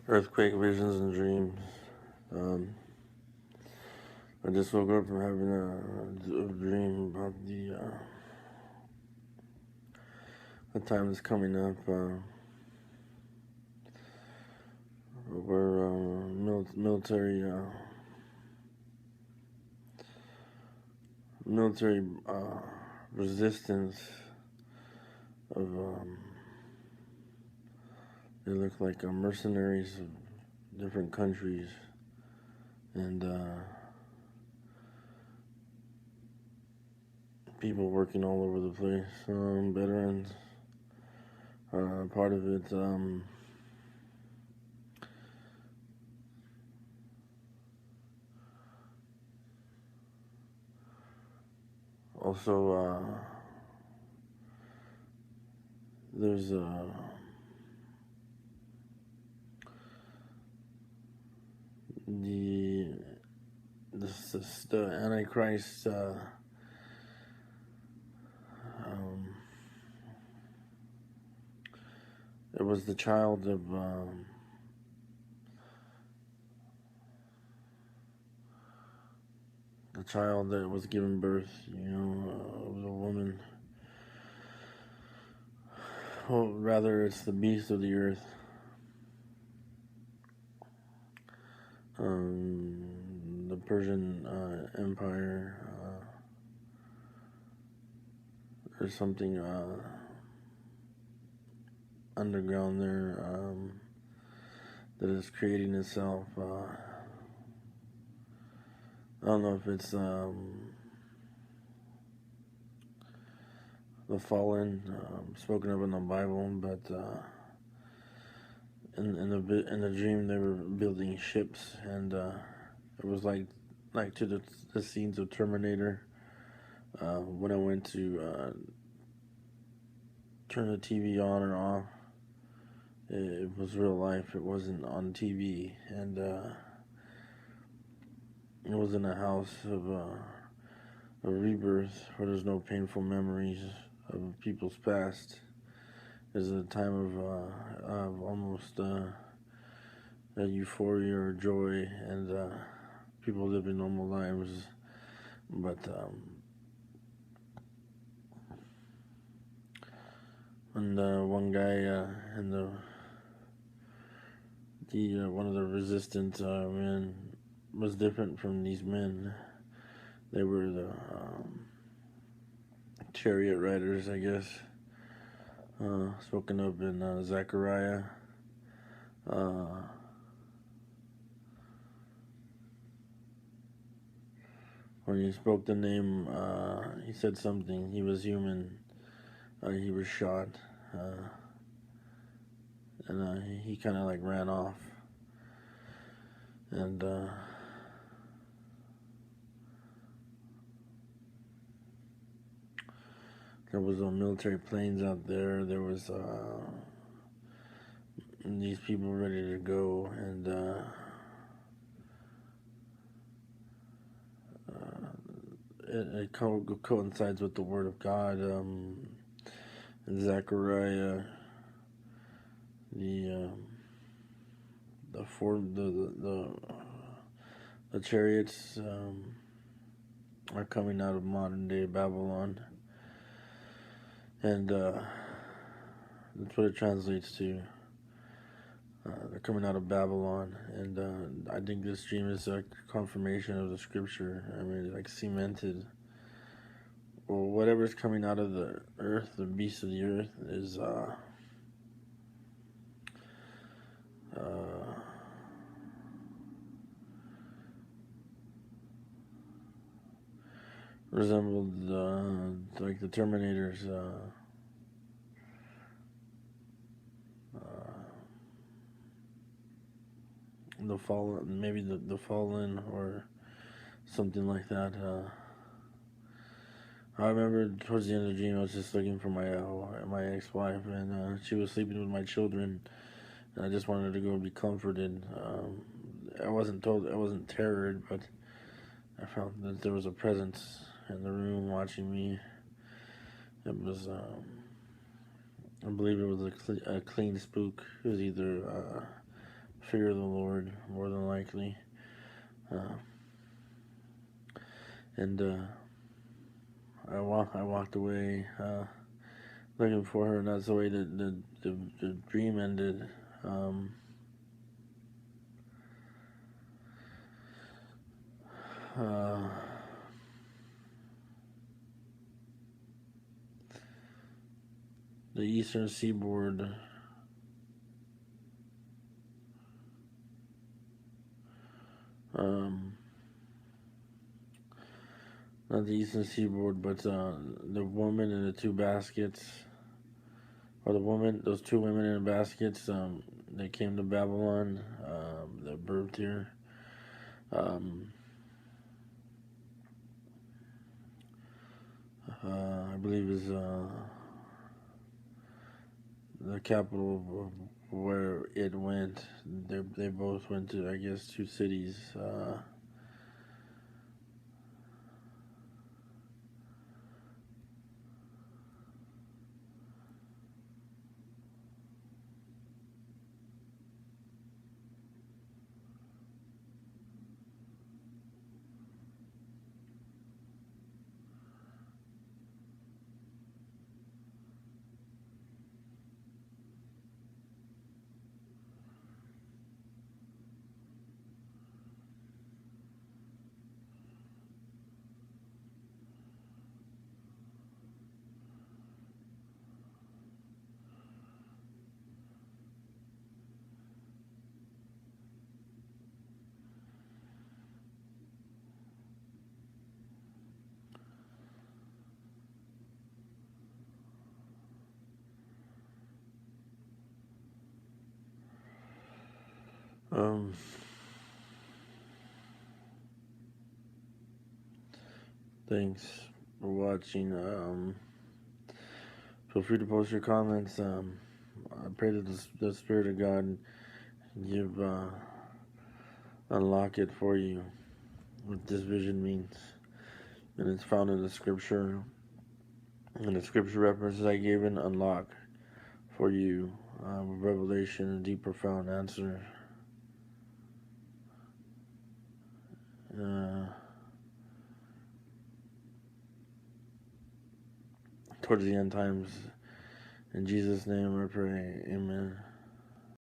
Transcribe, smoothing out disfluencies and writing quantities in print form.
Earthquake visions and dreams. Um, I just woke up from having a dream about the time that's coming up where military resistance of they look like mercenaries of different countries and people working all over the place. Veterans are part of it. Also, there's the Antichrist. It was the child of the child that was given birth. Of a woman. Well, rather, it's the beast of the earth. The Persian Empire. There's something underground there that is creating itself. I don't know if it's the fallen spoken of in the Bible, but in the dream they were building ships, and it was like to the scenes of Terminator. When I went to turn the TV on or off, it was real life. It wasn't on TV, and it was in a house of a rebirth where there's no painful memories of people's past. There's a time of almost a euphoria or joy, and people living normal lives. But and one guy in the one of the resistant men was different from these men. They were the chariot riders, I guess. Spoken of in Zechariah. When he spoke the name, he said something. He was human. He was shot. And he kind of like ran off. And there was military planes out there. There was these people ready to go, and it coincides with the Word of God. In Zechariah, the chariots are coming out of modern day Babylon, and that's what it translates to. They're coming out of Babylon, and I think this dream is a confirmation of the scripture. I mean, like cemented. Or whatever's coming out of the earth, the beast of the earth, is resembled like the Terminators. The fallen, maybe the fallen, or something like that. I remember towards the end of the dream, I was just looking for my ex-wife, and she was sleeping with my children, and I just wanted her to go be comforted. I wasn't terrored, but I felt that there was a presence in the room watching me. It was, I believe it was a clean spook. It was either fear of the Lord, more than likely. And I walked away looking for her, and that's the way the dream ended. The eastern seaboard not the eastern seaboard, but the woman in the two baskets, or those two women in the baskets, they came to Babylon, that birthed here. I believe is the capital of where it went. They both went to, I guess, two cities. Thanks for watching. Feel free to post your comments. I pray that the Spirit of God give unlock it for you, what this vision means. And it's found in the scripture. And the scripture references I gave in unlock for you, revelation, a deep, profound answer. Towards the end times. In Jesus' name I pray, amen.